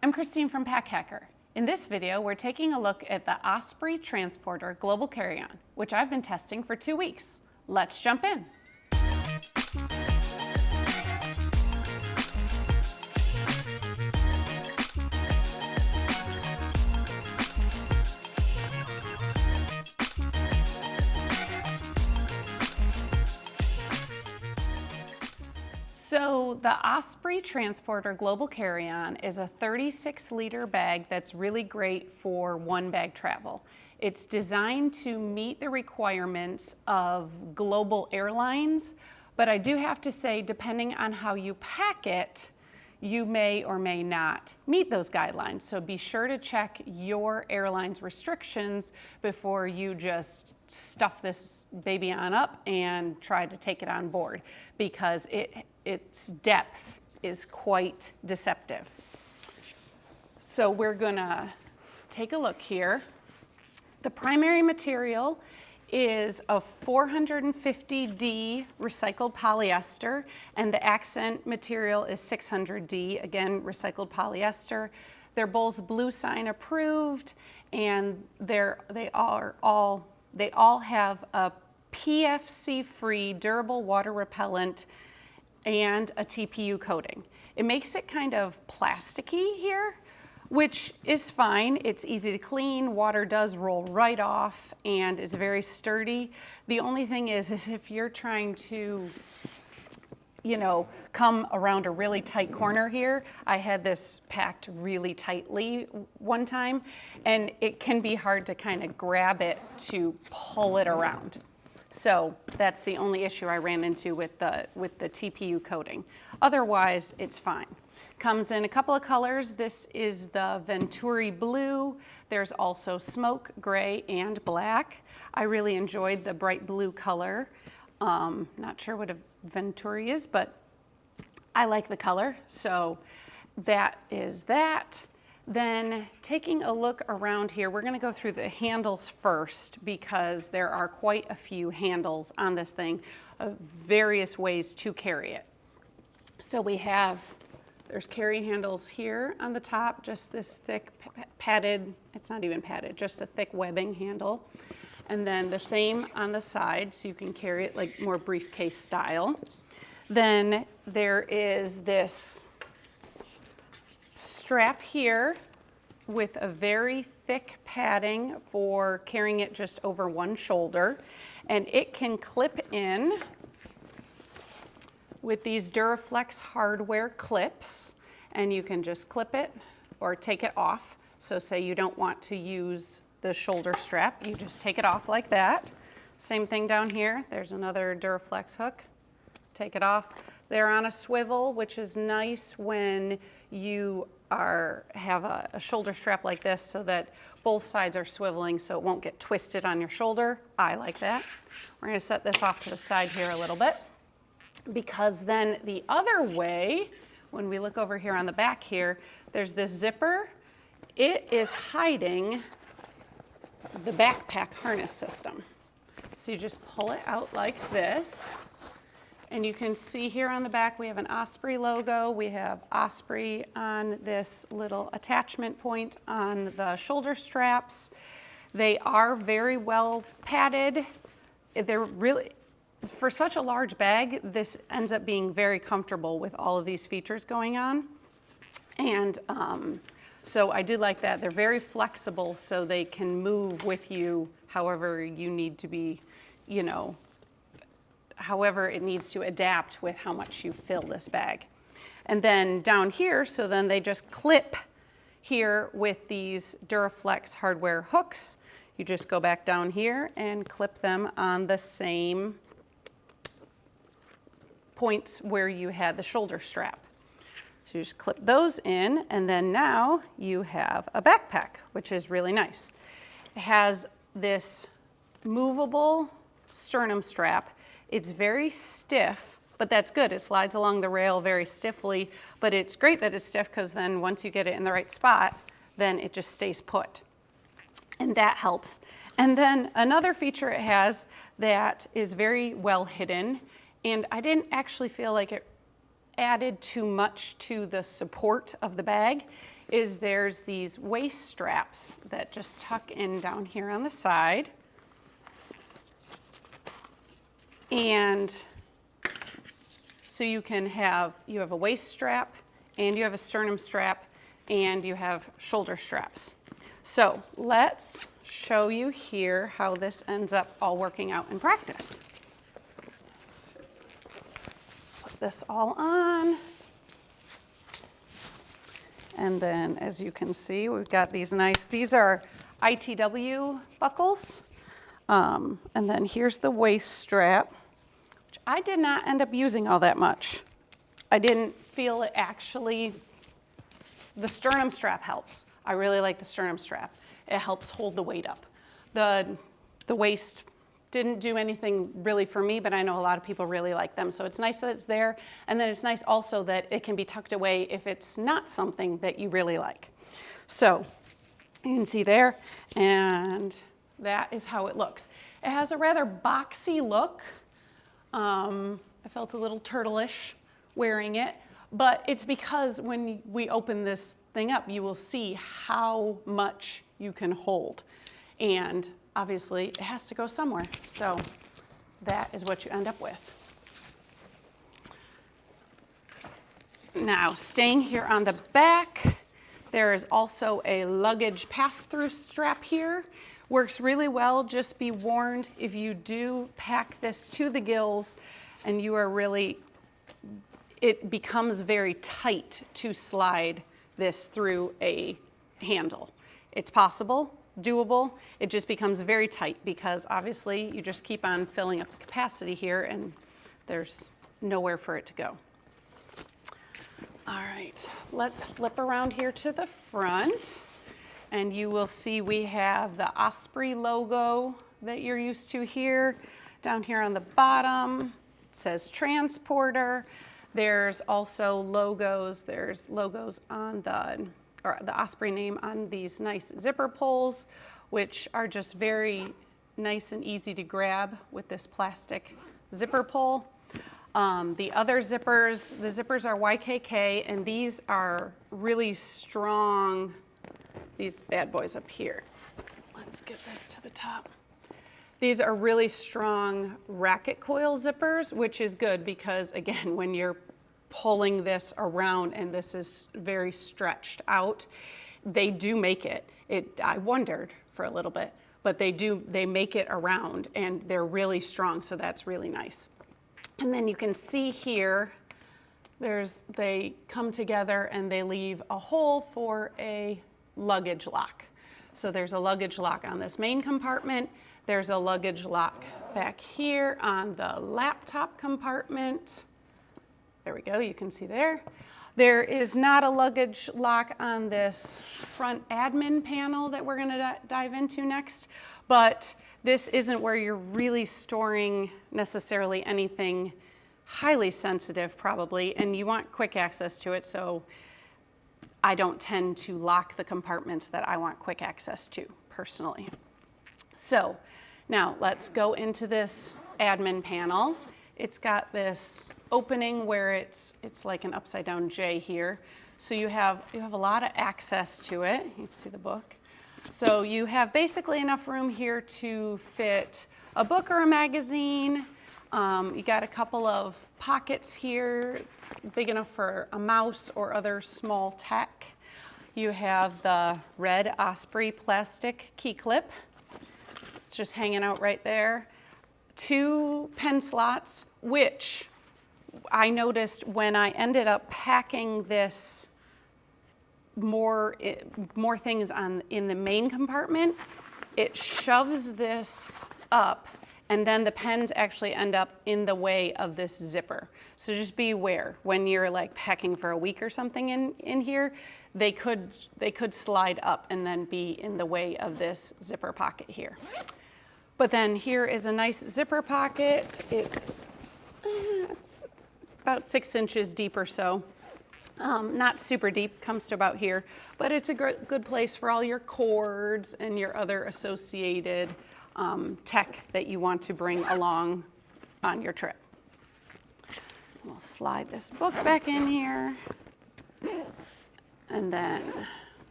I'm Christine from Pack Hacker. In this video, we're taking a look at the Osprey Transporter Global Carry-On, which I've been testing for 2 weeks. Let's jump in. So the Osprey Transporter Global Carry-On is a 36-liter bag that's really great for one-bag travel. It's designed to meet the requirements of global airlines, but I do have to say, depending on how you pack it, you may or may not meet those guidelines. So be sure to check your airline's restrictions before you just stuff this baby on up and try to take it on board, because its depth is quite deceptive. So we're gonna take a look here. The primary material is a 450D recycled polyester, and the accent material is 600D, again, recycled polyester. They're both Blue Sign approved, and they all have a PFC-free durable water repellent and a TPU coating. It makes it kind of plasticky here, which is fine. It's easy to clean, water does roll right off, and it's very sturdy. The only thing is if you're trying to, come around a really tight corner here. I had this packed really tightly one time, and it can be hard to kind of grab it to pull it around. So that's the only issue I ran into with the TPU coating. Otherwise, it's fine. Comes in a couple of colors. This is the Venturi Blue. There's also smoke gray and black. I really enjoyed the bright blue color. Not sure what a Venturi is, but I like the color. So that is that. Then taking a look around here, we're gonna go through the handles first, because there are quite a few handles on this thing of various ways to carry it. So there's carry handles here on the top, just this thick padded, it's not even padded, just a thick webbing handle. And then the same on the side, so you can carry it like more briefcase style. Then there is this strap here with a very thick padding for carrying it just over one shoulder. And it can clip in with these Duraflex hardware clips, and you can just clip it or take it off. So say you don't want to use the shoulder strap, you just take it off like that. Same thing down here, there's another Duraflex hook. Take it off. They're on a swivel, which is nice when you have a shoulder strap like this, so that both sides are swiveling so it won't get twisted on your shoulder. I like that. We're gonna set this off to the side here a little bit, because then the other way, when we look over here on the back here, there's this zipper. It is hiding the backpack harness system. So you just pull it out like this. And you can see here on the back, we have an Osprey logo. We have Osprey on this little attachment point on the shoulder straps. They are very well padded. They're really, for such a large bag, this ends up being very comfortable with all of these features going on. And so I do like that. They're very flexible, so they can move with you however you need to be, however it needs to adapt with how much you fill this bag. And then down here, so then they just clip here with these Duraflex hardware hooks. You just go back down here and clip them on the same points where you had the shoulder strap. So you just clip those in, and then now you have a backpack, which is really nice. It has this movable sternum strap. It's very stiff, but that's good. It slides along the rail very stiffly, but it's great that it's stiff, because then once you get it in the right spot, then it just stays put. And that helps. And then another feature it has that is very well hidden, and I didn't actually feel like it added too much to the support of the bag is there's these waist straps that just tuck in down here on the side. And so you have a waist strap, and you have a sternum strap, and you have shoulder straps. So let's show you here how this ends up all working out in practice. Let's put this all on. And then, as you can see, we've got these these are ITW buckles. And then here's the waist strap, which I did not end up using all that much. I didn't feel it actually, the sternum strap helps. I really like the sternum strap. It helps hold the weight up. The waist didn't do anything really for me, but I know a lot of people really like them. So it's nice that it's there. And then it's nice also that it can be tucked away if it's not something that you really like. So you can see there, and that is how it looks. It has a rather boxy look. I felt a little turtle-ish wearing it, but it's because when we open this thing up, you will see how much you can hold. And obviously it has to go somewhere. So that is what you end up with. Now, staying here on the back, there is also a luggage pass-through strap here. Works really well. Just be warned, if you do pack this to the gills and you are really, it becomes very tight to slide this through a handle. It's possible, doable. It just becomes very tight because obviously you just keep on filling up the capacity here and there's nowhere for it to go. All right, let's flip around here to the front. And you will see we have the Osprey logo that you're used to here. Down here on the bottom, it says transporter. There's also logos. There's logos on the Osprey name on these nice zipper pulls, which are just very nice and easy to grab with this plastic zipper pull. The other zippers, the zippers are YKK, and these are really strong. These bad boys up here. Let's get this to the top. These are really strong racket coil zippers, which is good because, again, when you're pulling this around and this is very stretched out, they do make it. I wondered for a little bit, but they make it around and they're really strong, so that's really nice. And then you can see here, they come together and they leave a hole for a luggage lock. So there's a luggage lock on this main compartment. There's a luggage lock back here on the laptop compartment. There we go, you can see there. There is not a luggage lock on this front admin panel that we're gonna dive into next, but this isn't where you're really storing necessarily anything highly sensitive probably, and you want quick access to it, so I don't tend to lock the compartments that I want quick access to personally. So now let's go into this admin panel. It's got this opening where it's like an upside down J here. So you have a lot of access to it. You can see the book. So you have basically enough room here to fit a book or a magazine. You got a couple of pockets here, big enough for a mouse or other small tech. You have the red Osprey plastic key clip. It's just hanging out right there. 2 pen slots, which I noticed when I ended up packing this more things in the main compartment, it shoves this up, and then the pens actually end up in the way of this zipper. So just be aware when you're like packing for a week or something in here, they could slide up and then be in the way of this zipper pocket here. But then here is a nice zipper pocket. It's about 6 inches deep or so. Not super deep, comes to about here, but it's a good place for all your cords and your other associated tech that you want to bring along on your trip. We'll slide this book back in here. And then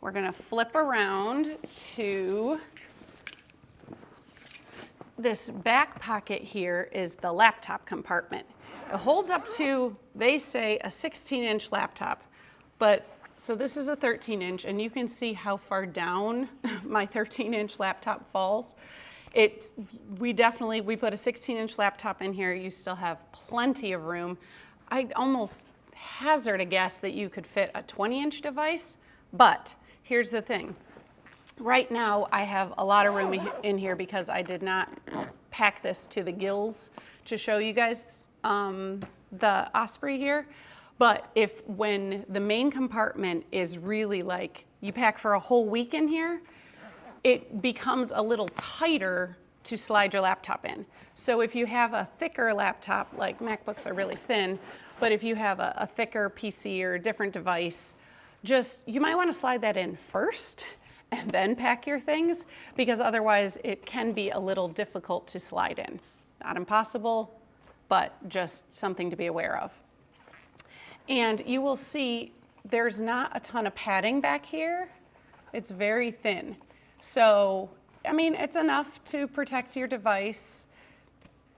we're gonna flip around to this back pocket here is the laptop compartment. It holds up to, they say, a 16-inch laptop, but so this is a 13-inch, and you can see how far down my 13-inch laptop falls. We put a 16-inch laptop in here. You still have plenty of room. I'd almost hazard a guess that you could fit a 20-inch device, but here's the thing. Right now, I have a lot of room in here because I did not pack this to the gills to show you guys the Osprey here. But when the main compartment is really like, you pack for a whole week in here, it becomes a little tighter to slide your laptop in. So if you have a thicker laptop, like MacBooks are really thin, but if you have a thicker PC or a different device, you might want to slide that in first and then pack your things, because otherwise it can be a little difficult to slide in. Not impossible, but just something to be aware of. And you will see there's not a ton of padding back here. It's very thin. So, I mean, it's enough to protect your device.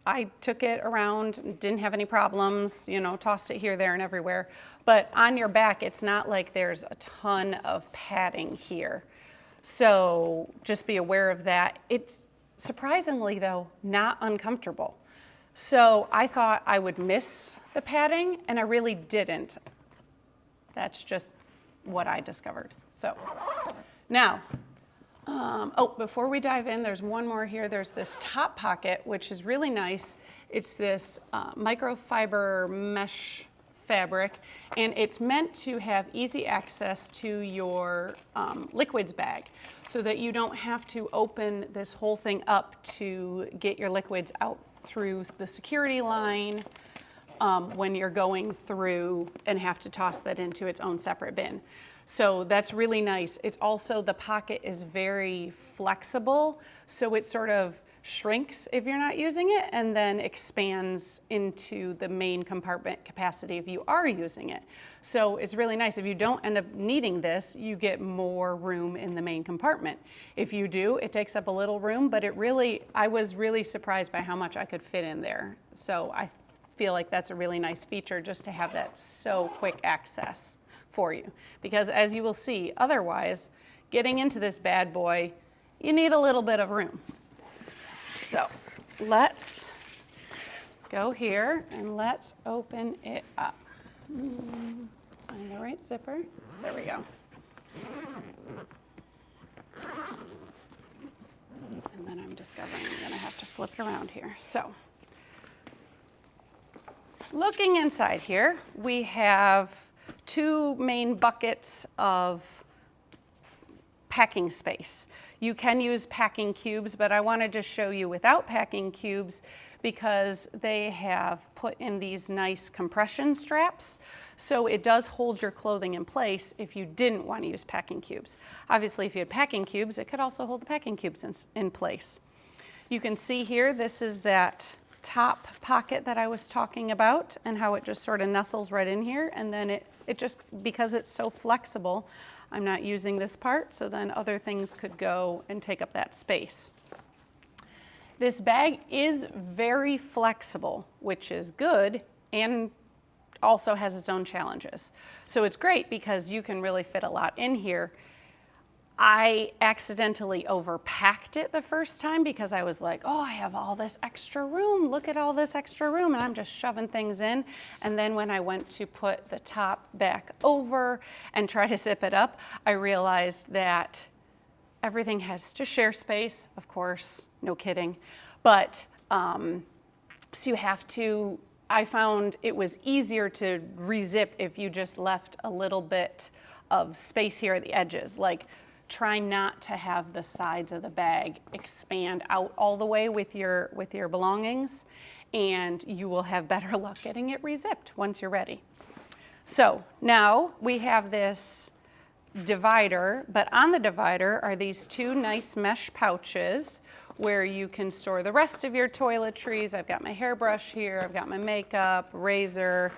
I took it around, didn't have any problems, tossed it here, there, and everywhere. But on your back, it's not like there's a ton of padding here. So just be aware of that. It's surprisingly, though, not uncomfortable. So I thought I would miss the padding, and I really didn't. That's just what I discovered. So now, before we dive in, there's one more here. There's this top pocket, which is really nice. It's this microfiber mesh fabric, and it's meant to have easy access to your liquids bag so that you don't have to open this whole thing up to get your liquids out through the security line when you're going through and have to toss that into its own separate bin. So that's really nice. It's also, the pocket is very flexible, so it sort of shrinks if you're not using it and then expands into the main compartment capacity if you are using it. So it's really nice. If you don't end up needing this, you get more room in the main compartment. If you do, it takes up a little room, but I was really surprised by how much I could fit in there. So I feel like that's a really nice feature, just to have that so quick access for you. Because as you will see, otherwise, getting into this bad boy, you need a little bit of room. So let's go here and let's open it up. Find the right zipper. There we go. And then I'm discovering I'm going to have to flip it around here. So looking inside here, we have two main buckets of packing space. You can use packing cubes, but I wanted to show you without packing cubes because they have put in these nice compression straps. So it does hold your clothing in place if you didn't want to use packing cubes. Obviously, if you had packing cubes, it could also hold the packing cubes in place. You can see here, this is that top pocket that I was talking about and how it just sort of nestles right in here. And then it just, because it's so flexible, I'm not using this part, so then other things could go and take up that space. This bag is very flexible, which is good, and also has its own challenges. So it's great because you can really fit a lot in here. I accidentally overpacked it the first time because I was like, oh, I have all this extra room. Look at all this extra room. And I'm just shoving things in. And then when I went to put the top back over and try to zip it up, I realized that everything has to share space, of course, no kidding. But so you have to, I found it was easier to re-zip if you just left a little bit of space here at the edges. Like, try not to have the sides of the bag expand out all the way with your belongings, and you will have better luck getting it re-zipped once you're ready. So now we have this divider, but on the divider are these two nice mesh pouches, where you can store the rest of your toiletries. I've got my hairbrush here, I've got my makeup, razor.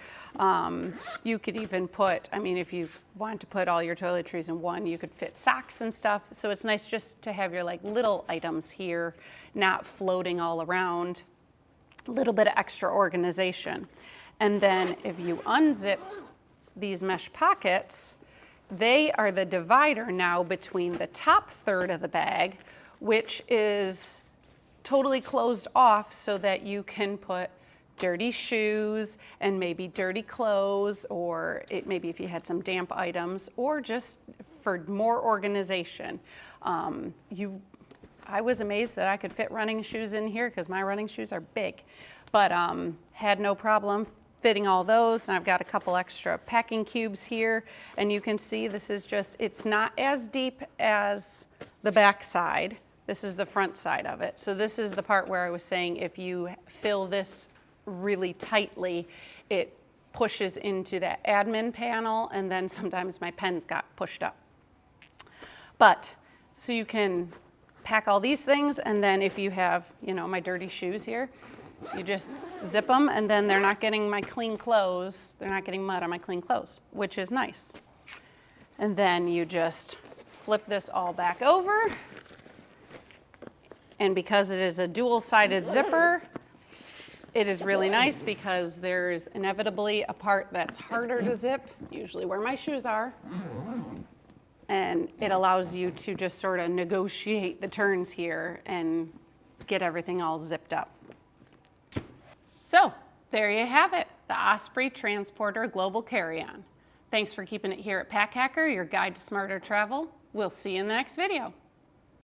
You could even put, I mean, if you want to put all your toiletries in one, you could fit socks and stuff. So it's nice just to have your like little items here, not floating all around. A little bit of extra organization. And then if you unzip these mesh pockets, they are the divider now between the top third of the bag, which is totally closed off so that you can put dirty shoes and maybe dirty clothes, or maybe if you had some damp items, or just for more organization. I was amazed that I could fit running shoes in here because my running shoes are big, but had no problem fitting all those. And I've got a couple extra packing cubes here, and you can see this is just, it's not as deep as the back side. This is the front side of it. So this is the part where I was saying if you fill this really tightly, it pushes into that admin panel, and then sometimes my pens got pushed up. But, so you can pack all these things, and then if you have, you know, my dirty shoes here, you just zip them, and then they're not getting my clean clothes, they're not getting mud on my clean clothes, which is nice. And then you just flip this all back over, and because it is a dual-sided zipper, it is really nice because there's inevitably a part that's harder to zip, usually where my shoes are. And it allows you to just sort of negotiate the turns here and get everything all zipped up. So there you have it, the Osprey Transporter Global Carry-On. Thanks for keeping it here at Pack Hacker, your guide to smarter travel. We'll see you in the next video.